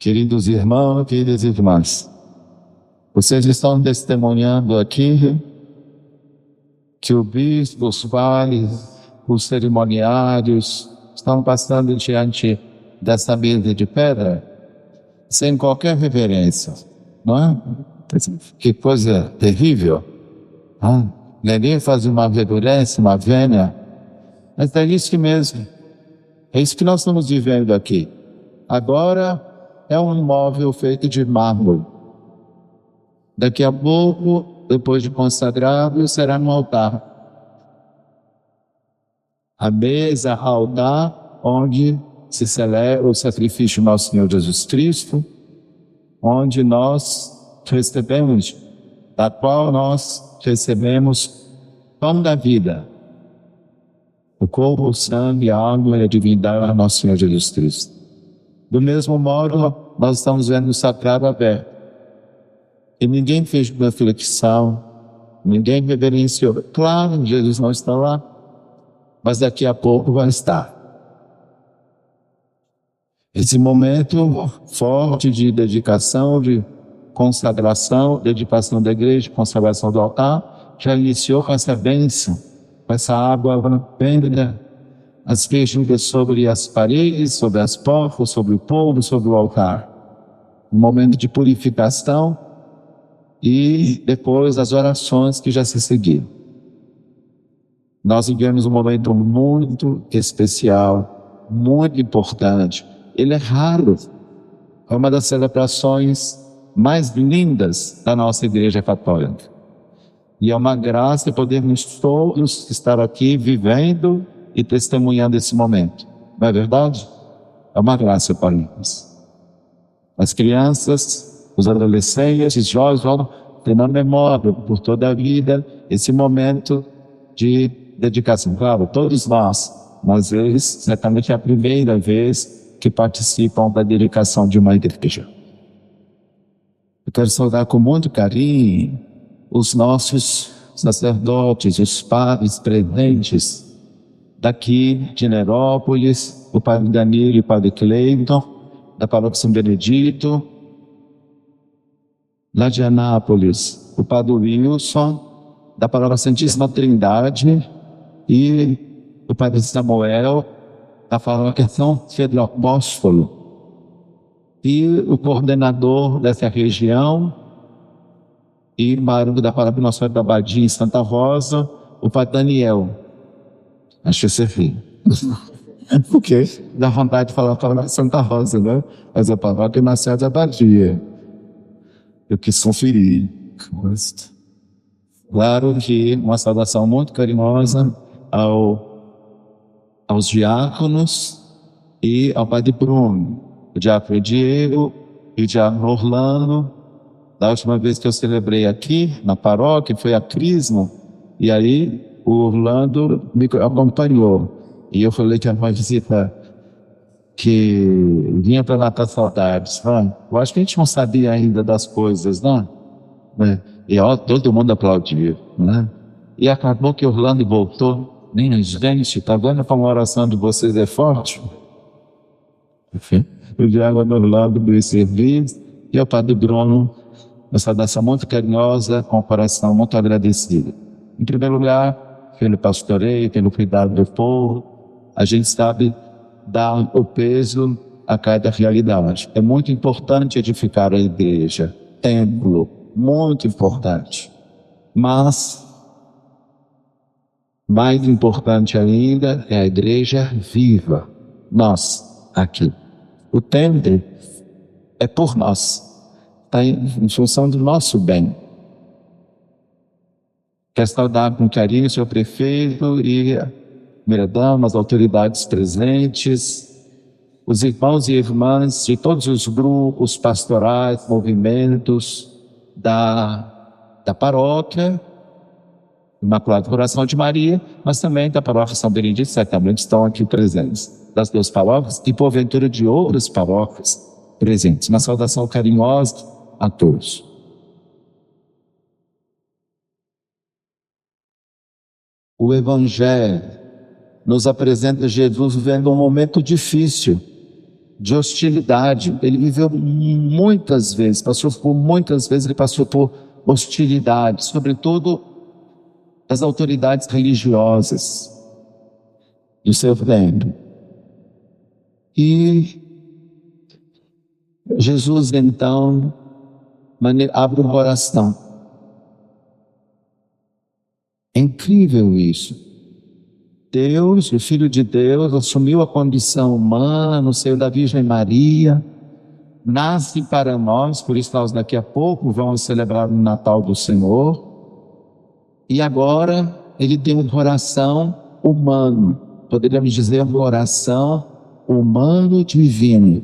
Queridos irmãos, queridas irmãs, vocês estão testemunhando aqui que o bispo, os padres, os cerimoniários estão passando diante dessa mesa de pedra sem qualquer reverência, não é? Que coisa terrível! Ninguém faz uma reverência, uma vênia, mas é isso mesmo. É isso que nós estamos vivendo aqui. Agora é um imóvel feito de mármore. Daqui a pouco, depois de consagrado, será no altar. A mesa, altar, onde se celebra o sacrifício do nosso Senhor Jesus Cristo, onde nós recebemos, da qual nós recebemos pão da vida, o corpo, o sangue, a alma e a divindade do nosso Senhor Jesus Cristo. Do mesmo modo, nós estamos vendo o sagrado aberto. E ninguém fez uma reflexão, ninguém reverenciou. Claro, Jesus não está lá, mas daqui a pouco vai estar. Esse momento forte de dedicação, de consagração, dedicação da igreja, consagração do altar, já iniciou com essa bênção, com essa água bendita, as queixas sobre as paredes, sobre as portas, sobre o povo, sobre o altar. Um momento de purificação e depois as orações que já se seguiram. Nós vivemos um momento muito especial, muito importante. Ele é raro. É uma das celebrações mais lindas da nossa Igreja Católica. E é uma graça podermos todos estar aqui vivendo e testemunhando esse momento. Não é verdade? É uma graça para nós. As crianças, os adolescentes, os jovens vão ter na memória por toda a vida esse momento de dedicação. Claro, todos nós, mas eles certamente é a primeira vez que participam da dedicação de uma igreja. Eu quero saudar com muito carinho os nossos sacerdotes, os padres presentes daqui de Nerópolis, o padre Danilo e o padre Cleiton, da paróquia São Benedito, lá de Anápolis, o padre Wilson, da paróquia Santíssima Trindade, e o padre Samuel, da paróquia São Pedro Apóstolo, e o coordenador dessa região, e marido da paróquia Nossa Senhora da Abadia em Santa Rosa, o padre Daniel. Acho que você ri. Por quê? Dá vontade de falar a paróquia Santa Rosa, né? Mas a paróquia Nossa Senhora da Abadia. Eu quis conferir. Claro que uma saudação muito carinhosa aos diáconos e ao padre Bruno, o diácono Diego e o diácono Orlando. Da última vez que eu celebrei aqui na paróquia foi a Crisma, e aí o Orlando me acompanhou. E eu falei que era uma visita que vinha para matar saudades. Eu acho que a gente não sabia ainda das coisas, não? E todo mundo aplaudiu, né? E acabou que Orlando voltou. Minha gente, tá vendo como a oração de vocês é forte? Enfim, o diácono Orlando do serviço e o padre Bruno, uma saudação muito carinhosa, com o coração muito agradecido. Em primeiro lugar, pelo pastoreio, pelo cuidado do povo, a gente sabe dar o peso a cada realidade. É muito importante edificar a igreja, templo, muito importante. Mas, mais importante ainda é a igreja viva, nós aqui. O templo é por nós, está em função do nosso bem. Quero saudar com carinho o senhor prefeito e a primeira-dama, as autoridades presentes, os irmãos e irmãs de todos os grupos pastorais, movimentos da paróquia Imaculado Coração de Maria, mas também da paróquia São Benedito, certamente estão aqui presentes, das duas paróquias e porventura de outras paróquias presentes. Uma saudação carinhosa a todos. O Evangelho nos apresenta Jesus vivendo um momento difícil de hostilidade. Ele viveu muitas vezes, ele passou por hostilidade, sobretudo das autoridades religiosas do seu tempo. E Jesus então abre o coração. É incrível isso. Deus, o Filho de Deus, assumiu a condição humana no seio da Virgem Maria, nasce para nós, por isso nós daqui a pouco vamos celebrar o Natal do Senhor, e agora ele tem um coração humano, poderíamos dizer um coração humano divino.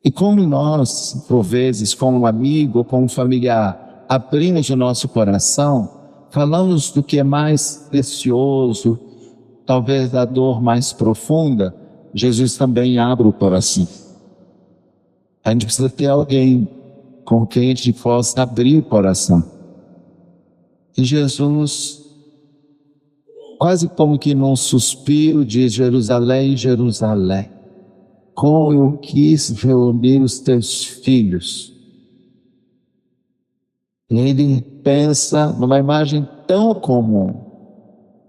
E como nós, por vezes, com um amigo, com um familiar, abrimos o nosso coração, falamos do que é mais precioso, talvez da dor mais profunda, Jesus também abre o coração. A gente precisa ter alguém com quem a gente possa abrir o coração. E Jesus, quase como que num suspiro, diz: Jerusalém, Jerusalém, como eu quis reunir os teus filhos. E ele pensa numa imagem tão comum,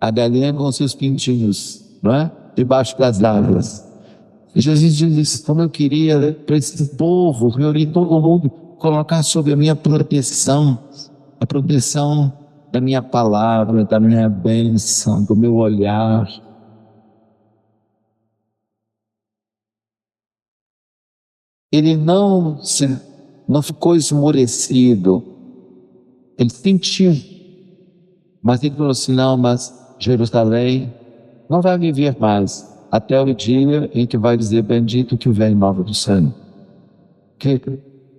a galinha com seus pintinhos, não é? Debaixo das águas. E Jesus diz: como eu queria para esse povo reunir todo mundo, colocar sob a minha proteção, a proteção da minha palavra, da minha bênção, do meu olhar. Ele não ficou esmorecido, ele sentiu, mas ele falou assim: não, mas Jerusalém não vai viver mais até o dia em que vai dizer: bendito que vem em nome do Senhor. Que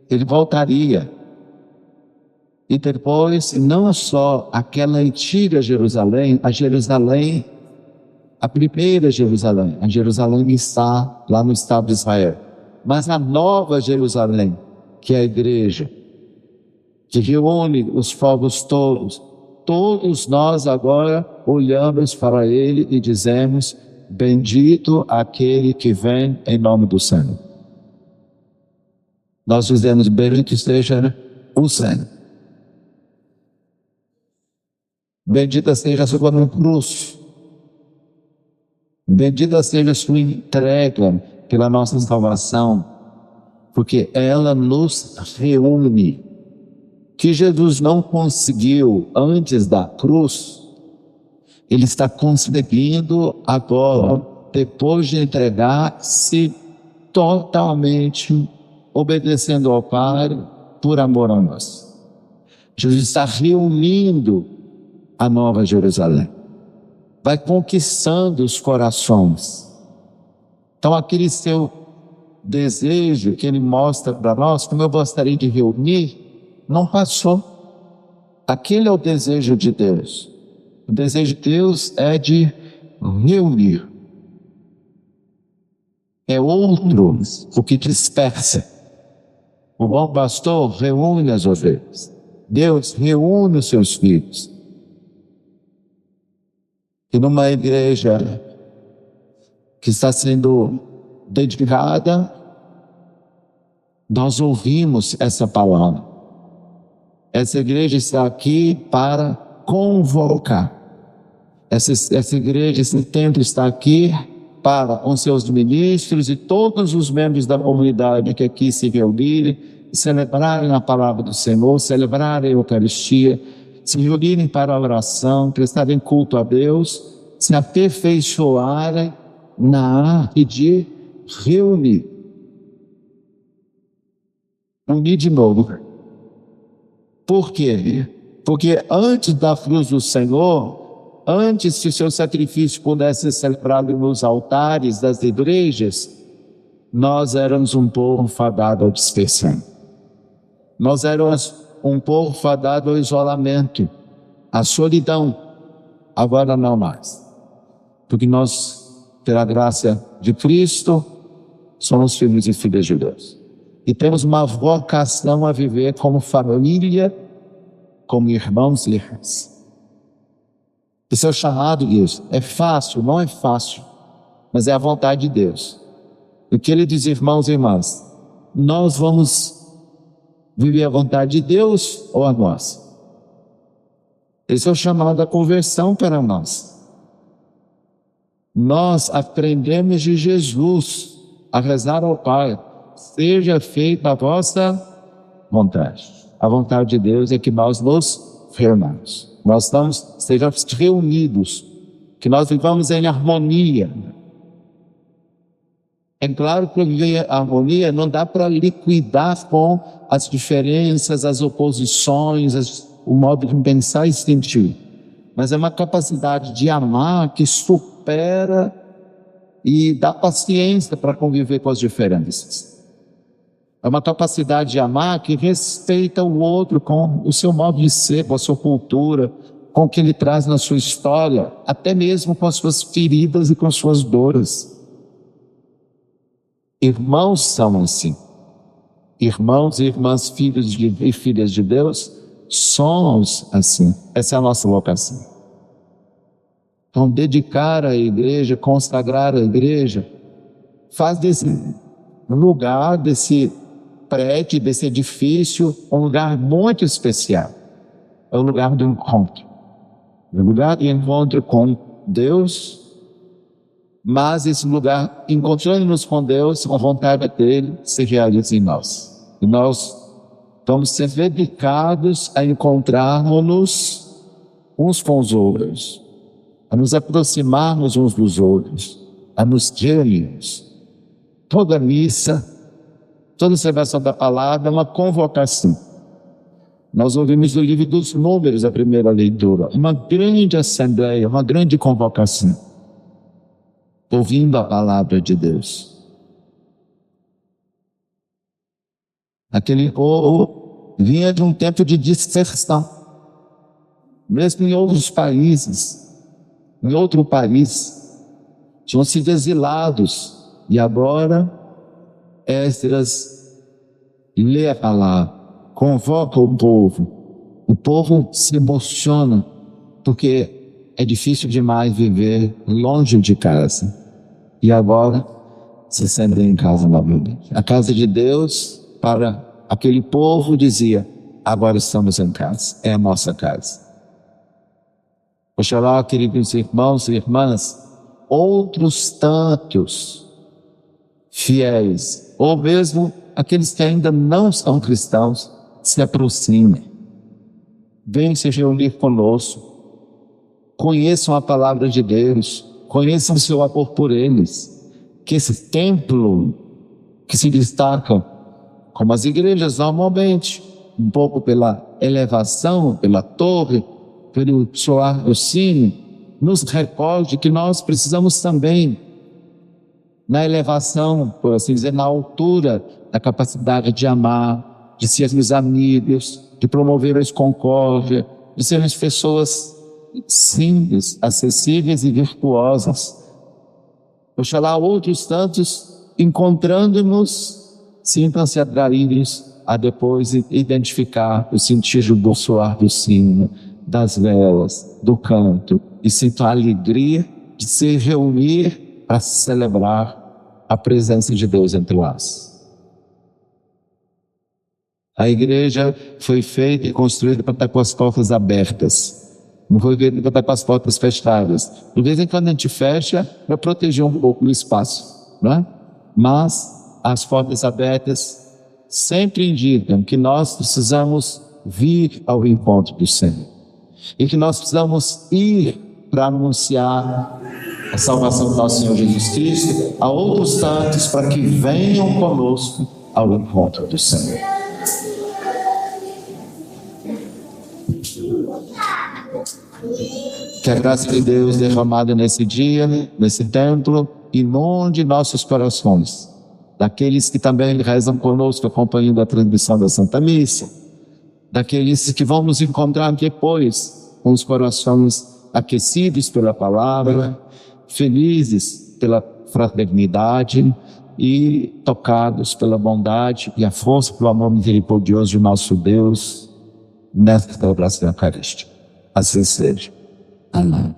ele voltaria. E depois, não só aquela antiga Jerusalém, a primeira Jerusalém, a Jerusalém que está lá no estado de Israel, mas a nova Jerusalém, que é a igreja, que reúne os povos todos nós agora olhamos para ele e dizemos: bendito aquele que vem em nome do Senhor. Nós dizemos: bendito seja o Senhor. Bendita seja a sua cruz. Bendita seja a sua entrega pela nossa salvação, porque ela nos reúne. Que Jesus não conseguiu antes da cruz, ele está conseguindo agora, depois de entregar-se totalmente, obedecendo ao Pai por amor a nós. Jesus está reunindo a nova Jerusalém, vai conquistando os corações. Então aquele seu desejo que ele mostra para nós, como eu gostaria de reunir, não passou. Aquele é o desejo de Deus. O desejo de Deus é de reunir. É outro o que dispersa. O bom pastor reúne as ovelhas. Deus reúne os seus filhos. E numa igreja que está sendo dedicada, nós ouvimos essa palavra. Essa igreja está aqui para convocar. Essa igreja, esse templo está aqui para, com seus ministros e todos os membros da comunidade que aqui se reunirem, celebrarem a palavra do Senhor, celebrarem a Eucaristia, se reunirem para a oração, prestarem culto a Deus, se aperfeiçoarem na arte de reunir. Unir de novo. Por quê? Porque antes da cruz do Senhor, antes que o seu sacrifício pudesse ser celebrado nos altares das igrejas, nós éramos um povo fadado à dispersão. Nós éramos um povo fadado ao isolamento, à solidão. Agora não mais. Porque nós, pela graça de Cristo, somos filhos e filhas de Deus. E temos uma vocação a viver como família, como irmãos e irmãs. Esse é o chamado disso. É fácil? Não é fácil. mas é a vontade de Deus. O que ele diz, irmãos e irmãs, nós vamos viver a vontade de Deus ou a nossa? Esse é o chamado da conversão para nós. Nós aprendemos de Jesus a rezar ao Pai: seja feita a vossa vontade. A vontade de Deus é que nós nos reunamos. Nós estejamos reunidos, que nós vivamos em harmonia. É claro que viver a harmonia não dá para liquidar com as diferenças, as oposições, o modo de pensar e sentir. Mas é uma capacidade de amar que supera e dá paciência para conviver com as diferenças. É uma capacidade de amar que respeita o outro com o seu modo de ser, com a sua cultura, com o que ele traz na sua história, até mesmo com as suas feridas e com as suas dores. Irmãos são assim. Irmãos e irmãs, filhos e filhas de Deus, somos assim. Essa é a nossa vocação. Então, dedicar a igreja, consagrar a igreja, faz desse lugar, desse prédio, desse edifício, um lugar muito especial. É o lugar do encontro. É o lugar de encontro com Deus, mas esse lugar, encontrando-nos com Deus, com a vontade dele, se realiza em nós. E nós vamos ser dedicados a encontrarmos-nos uns com os outros, a nos aproximarmos uns dos outros, a nos reunirmos. Toda missa, toda celebração da palavra é uma convocação. Nós ouvimos no livro dos Números, a primeira leitura, uma grande assembleia, uma grande convocação, ouvindo a palavra de Deus. Aquele povo vinha de um tempo de dispersão, mesmo em outros países, em outro país, tinham sido exilados, e agora Esdras lê a palavra, convoca o povo se emociona, porque é difícil demais viver longe de casa, e agora se sentem em casa novamente. A casa de Deus, para aquele povo, dizia: agora estamos em casa, é a nossa casa. Oxalá, queridos irmãos e irmãs, outros tantos fiéis, ou mesmo aqueles que ainda não são cristãos, se aproximem, venham se reunir conosco, conheçam a palavra de Deus, conheçam o seu amor por eles, que esse templo que se destaca, como as igrejas normalmente, um pouco pela elevação, pela torre, pelo soar do sino, nos recorde que nós precisamos também, na elevação, por assim dizer, na altura da capacidade de amar, de sermos amigos, de promover a concórdia, de sermos pessoas simples, acessíveis e virtuosas. Oxalá outros tantos, encontrando-nos, sintam-se atraídos a depois identificar o sentido do soar do sino, das velas, do canto, e sintam a alegria de se reunir para celebrar a presença de Deus entre nós. A igreja foi feita e construída para estar com as portas abertas, não foi feita para estar com as portas fechadas. De vez em quando a gente fecha para proteger um pouco o espaço, não é? Mas as portas abertas sempre indicam que nós precisamos vir ao encontro do Senhor e que nós precisamos ir para anunciar a salvação do nosso Senhor Jesus Cristo a outros tantos, para que venham conosco ao encontro do Senhor. Que a graça de Deus derramada nesse dia, nesse templo, inunde nossos corações, daqueles que também rezam conosco, acompanhando a transmissão da Santa Missa, daqueles que vão nos encontrar depois, com os corações aquecidos pela palavra, felizes pela fraternidade e tocados pela bondade e a força pelo amor misericordioso de nosso Deus nesta celebração eucarística. Assim seja. Amém.